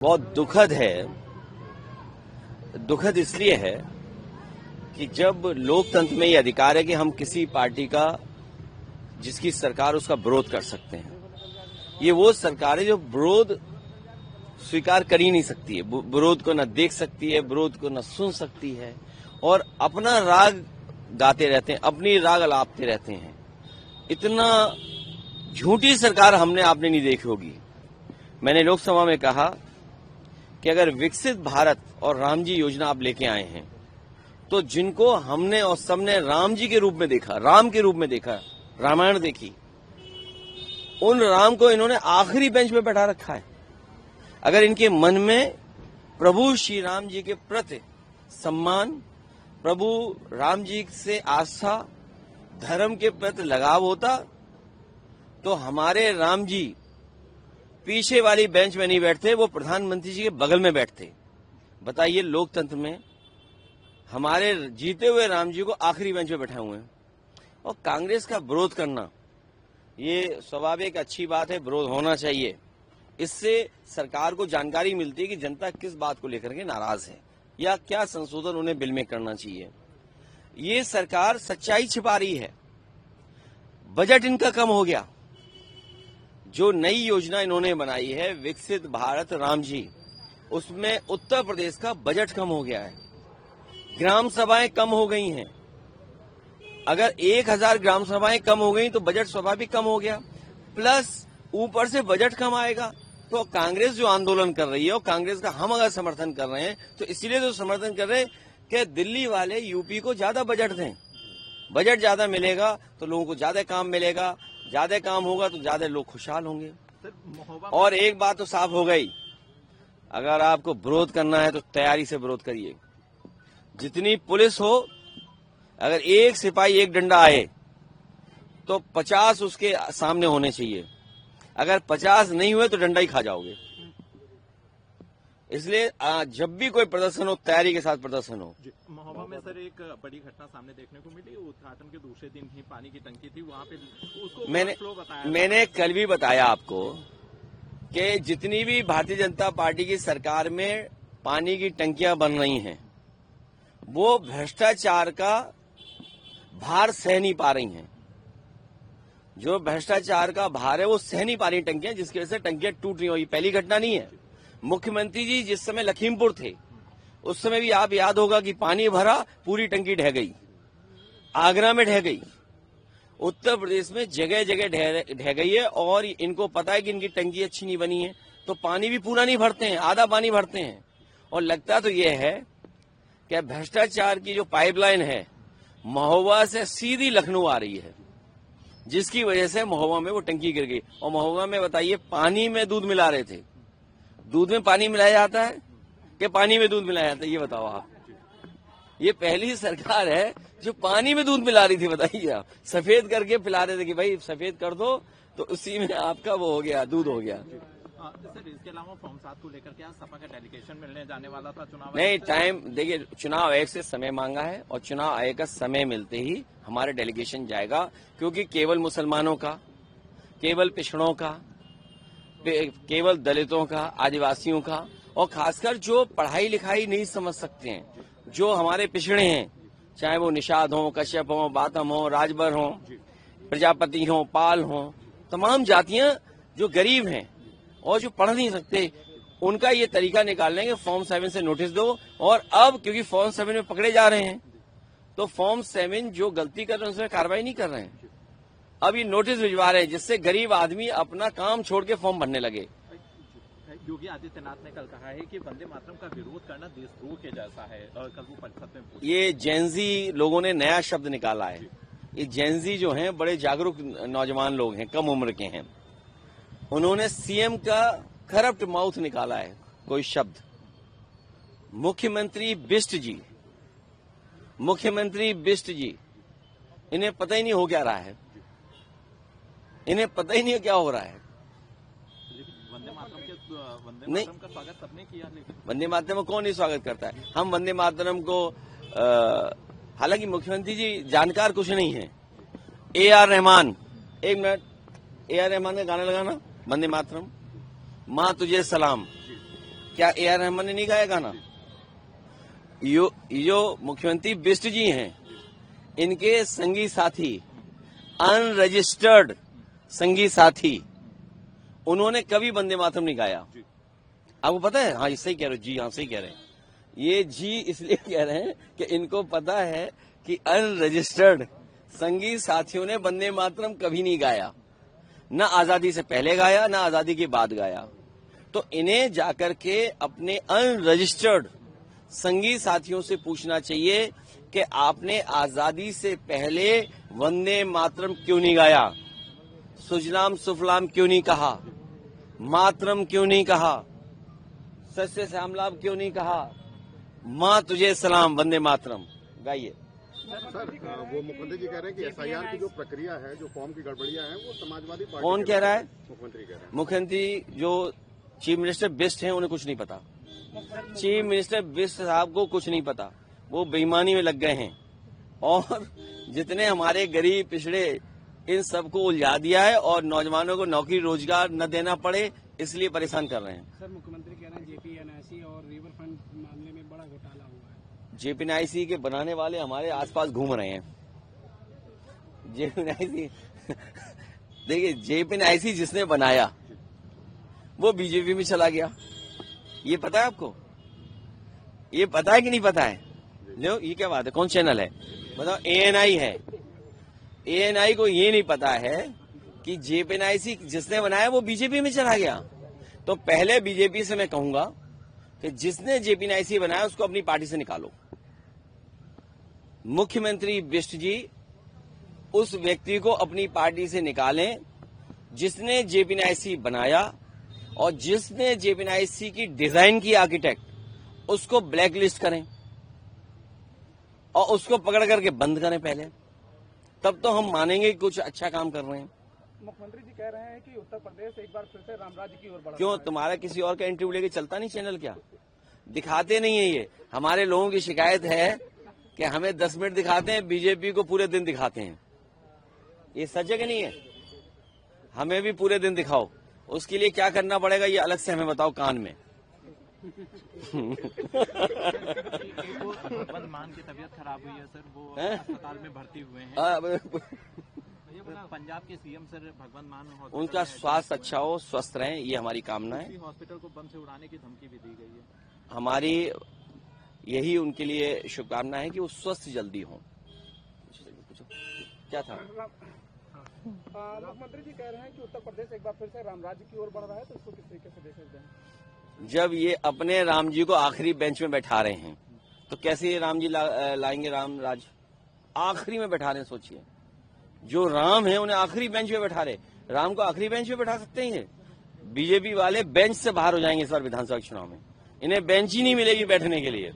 बहुत दुखद है। दुखद इसलिए है कि जब लोकतंत्र में ये अधिकार है कि हम किसी पार्टी का जिसकी सरकार उसका विरोध कर सकते हैं, ये वो सरकार है जो विरोध स्वीकार कर ही नहीं सकती है, विरोध को न देख सकती है, विरोध को न सुन सकती है और अपना राग गाते रहते हैं, अपनी राग अलापते रहते हैं। इतना झूठी सरकार हमने आपने नहीं देखी होगी। मैंने लोकसभा में कहा कि अगर विकसित भारत और राम जी योजना आप लेके आए हैं तो जिनको हमने और सबने राम जी के रूप में देखा, राम के रूप में देखा, रामायण देखी, उन राम को इन्होंने आखिरी बेंच में बैठा रखा है। अगर इनके मन में प्रभु श्री राम जी के प्रति सम्मान, प्रभु राम जी से आस्था, धर्म के प्रति लगाव होता तो हमारे राम जी पीछे वाली बेंच में नहीं बैठते, वो प्रधानमंत्री जी के बगल में बैठते। बताइए, लोकतंत्र में हमारे जीते हुए राम जी को आखिरी बेंच में बैठे हुए हैं। और कांग्रेस का विरोध करना ये स्वाभाविक अच्छी बात है, विरोध होना चाहिए। इससे सरकार को जानकारी मिलती है कि जनता किस बात को लेकर के नाराज है या क्या संशोधन उन्हें बिल में करना चाहिए। ये सरकार सच्चाई छिपा रही है। बजट इनका कम हो गया। जो नई योजना इन्होंने बनाई है विकसित भारत राम जी, उसमें उत्तर प्रदेश का बजट कम हो गया है। ग्राम सभाएं कम हो गई हैं। अगर 1000 ग्राम सभाएं कम हो गई तो बजट स्वाभाविक कम हो गया, प्लस ऊपर से बजट कम आएगा। तो कांग्रेस जो आंदोलन कर रही है और कांग्रेस का हम अगर समर्थन कर रहे हैं तो इसलिए तो समर्थन कर रहे हैं कि दिल्ली वाले यूपी को ज्यादा बजट दें। बजट ज्यादा मिलेगा तो लोगों को ज्यादा काम मिलेगा, ज्यादा काम होगा तो ज्यादा लोग खुशहाल होंगे। और एक बात तो साफ हो गई, अगर आपको विरोध करना है तो तैयारी से विरोध करिए। जितनी पुलिस हो, अगर एक सिपाही एक डंडा आए तो 50 उसके सामने होने चाहिए। अगर 50 नहीं हुए तो डंडा ही खा जाओगे। इसलिए जब भी कोई प्रदर्शन हो, तैयारी के साथ प्रदर्शन हो। महोबा में सर एक बड़ी घटना सामने देखने को मिली। उद्घाटन के दूसरे दिन ही पानी की टंकी थी वहां पे, उसको मैंने कल भी बताया आपको कि जितनी भी भारतीय जनता पार्टी की सरकार में पानी की टंकियां बन रही हैं, वो भ्रष्टाचार का भार सह नहीं पा रही हैं। जो भ्रष्टाचार का भार है वो सह नहीं पा रही टंकियां, जिसकी वजह से टंकियां टूट रही हो। ये पहली घटना नहीं है। मुख्यमंत्री जी जिस समय लखीमपुर थे उस समय भी आप याद होगा कि पानी भरा, पूरी टंकी ढह गई। आगरा में ढह गई, उत्तर प्रदेश में जगह जगह ढह गई है। और इनको पता है कि इनकी टंकी अच्छी नहीं बनी है तो पानी भी पूरा नहीं भरते हैं, आधा पानी भरते हैं। और लगता तो यह है कि भ्रष्टाचार की जो पाइपलाइन है महोबा से सीधी लखनऊ आ रही है, जिसकी वजह से महोबा में वो टंकी गिर गई। और महोबा में बताइए, पानी में दूध मिला रहे थे। दूध में पानी मिलाया जाता है कि पानी में दूध मिलाया जाता है? ये बताओ आप। ये पहली सरकार है जो पानी में दूध मिला रही थी। बताइए आप, सफेद करके पिला रहे थे कि भाई सफेद कर दो, तो उसी में आपका वो हो गया, दूध हो गया। सर, इसके अलावा फॉर्म 7 को लेकर के आज सपा का डेलीगेशन मिलने जाने वाला था। चुनाव नहीं, टाइम देखिए, चुनाव आयोग से समय मांगा है और चुनाव आयोग का समय मिलते ही हमारा डेलीगेशन जाएगा। क्योंकि केवल मुसलमानों का, केवल पिछड़ों का, केवल दलितों का, आदिवासियों का, और खासकर जो पढ़ाई लिखाई नहीं समझ सकते हैं, जो हमारे पिछड़े हैं, चाहे वो निषाद हो, कश्यप हो, बातम हो, राजभर हो, प्रजापति हो, पाल हो, तमाम जातियां जो गरीब हैं और जो पढ़ नहीं सकते, उनका ये तरीका निकाल लेंगे फॉर्म 7 से नोटिस दो। और अब क्योंकि फॉर्म 7 में पकड़े जा रहे हैं तो फॉर्म 7 जो गलती कर रहे हैं उसमें कार्रवाई नहीं कर रहे हैं। अब ये नोटिस भिजवा रहे हैं जिससे गरीब आदमी अपना काम छोड़ के फॉर्म भरने लगे। योगी आदित्यनाथ ने कल कहा है कि वंदे मातरम का विरोध करना देशद्रोह के जैसा है। और कल वो परिषद में ये जेनजी लोगों ने नया शब्द निकाला है। ये जेनजी जो हैं बड़े जागरूक नौजवान लोग हैं, कम उम्र के हैं। उन्होंने सीएम का करप्ट माउथ निकाला है, कोई शब्द। मुख्यमंत्री बिष्ट जी, मुख्यमंत्री बिष्ट जी, इन्हें पता ही नहीं हो क्या रहा है। इन्हें पता ही नहीं क्या हो रहा है। वंदे मातरम का स्वागत सबने किया, लेकिन वंदे मातरम को कौन नहीं स्वागत करता है। हम वंदे मातरम को हालांकि मुख्यमंत्री जी जानकार कुछ नहीं है। AR रहमान, एक मिनट, AR रहमान का गाना लगाना, वंदे मातरम। माँ तुझे सलाम, क्या ए आर रहमान ने नहीं गाया गाना? ये जो मुख्यमंत्री बिष्ट जी हैं, इनके संगी साथी, अनरजिस्टर्ड संगी साथी, उन्होंने कभी वंदे मातरम नहीं गाया। आपको पता है? हाँ, सही कह रहे हो जी, हाँ सही कह रहे हैं। ये जी इसलिए कह रहे हैं कि इनको पता है कि अनरजिस्टर्ड संगी साथियों ने वंदे मातरम कभी नहीं गाया, न आजादी से पहले गाया, न आजादी के बाद गाया। तो इन्हें जाकर के अपने अनरजिस्टर्ड संगी साथियों से पूछना चाहिए कि आपने आजादी से पहले वंदे मातरम क्यों नहीं गाया, सुजलाम सुफलाम क्यों नहीं कहा, मातरम क्यों नहीं कहा, सस्य श्यामलाम क्यों नहीं कहा, माँ तुझे सलाम, वंदे मातरम गाइए। सर, वो मुख्यमंत्री जी कह रहे हैं कि एसआईआर की जो प्रक्रिया है, जो फॉर्म की गड़बड़ियां हैं, वो समाजवादी पार्टी। कौन कह रहा है? मुख्यमंत्री कह रहे हैं। मुख्यमंत्री जो चीफ मिनिस्टर बिष्ट हैं, उन्हें कुछ नहीं पता। चीफ मिनिस्टर बिष्ट साहब को कुछ नहीं पता, वो बेईमानी में लग गए हैं और जितने हमारे गरीब पिछड़े, इन सबको उलझा दिया है और नौजवानों को नौकरी रोजगार न देना पड़े, इसलिए परेशान कर रहे हैं। सर, मुख्यमंत्री कह रहे हैं जेपीएनआईसी और रिवर फ्रंट मामले में बड़ा घोटाला हुआ है। जेपीएनआईसी के बनाने वाले हमारे आसपास घूम रहे हैं। जेपीएनआईसी देखिए, जेपीएनआईसी जिसने बनाया वो बीजेपी में चला गया। ये पता है आपको? ये पता है कि नहीं पता है? लो, ये क्या बात है? कौन चैनल है बताओ? एएनआई है। एएनआई को ये नहीं पता है कि जेपीएनआईसी जिसने बनाया वो बीजेपी में चला गया। तो पहले बीजेपी से मैं कहूंगा कि जिसने जेपीएनआईसी बनाया उसको अपनी पार्टी से निकालो। मुख्यमंत्री बिष्ट जी उस व्यक्ति को अपनी पार्टी से निकालें जिसने जेपीएनआईसी बनाया, और जिसने जेपीएनआईसी की डिजाइन की आर्किटेक्ट, उसको ब्लैकलिस्ट करें और उसको पकड़ करके बंद करें पहले, तब तो हम मानेंगे कि कुछ अच्छा काम कर रहे हैं। मुख्यमंत्री जी कह रहे हैं कि उत्तर प्रदेश एक बार फिर से रामराज्य की ओर बढ़ा। क्यों, तुम्हारा किसी और का इंटरव्यू लेके चलता नहीं चैनल? क्या दिखाते नहीं है? ये हमारे लोगों की शिकायत है कि हमें 10 मिनट दिखाते हैं, बीजेपी को पूरे दिन दिखाते हैं। ये सच है कि नहीं है? हमें भी पूरे दिन दिखाओ। उसके लिए क्या करना पड़ेगा ये अलग से हमें बताओ कान में। भगवंत मान की तबीयत खराब हुई है सर, वो अस्पताल में भर्ती हुए हैं। पंजाब के सीएम सर भगवंत मान, उनका स्वास्थ्य अच्छा हो, स्वस्थ रहें, ये हमारी कामना है। हॉस्पिटल को बम से उड़ाने की धमकी भी दी गई है। हमारी यही उनके लिए शुभकामना है कि वो स्वस्थ जल्दी हों। क्या था? मुख्यमंत्री जी कह रहे हैं कि उत्तर प्रदेश एक बार फिर से रामराज्य की ओर बढ़ रहा है, तो इसको किस तरीके से देख सकते हैं? जब ये अपने राम जी को आखिरी बेंच में बैठा रहे हैं तो कैसे ये राम जी लाएंगे राम राज? आखिरी में बैठा रहे हैं। सोचिए, जो राम है उन्हें आखिरी बेंच में बैठा रहे। राम को आखिरी बेंच में बैठा सकते हैं? बीजेपी वाले बेंच से बाहर हो जाएंगे इस बार विधानसभा चुनाव में। इन्हें बेंच ही नहीं मिलेगी बैठने के लिए।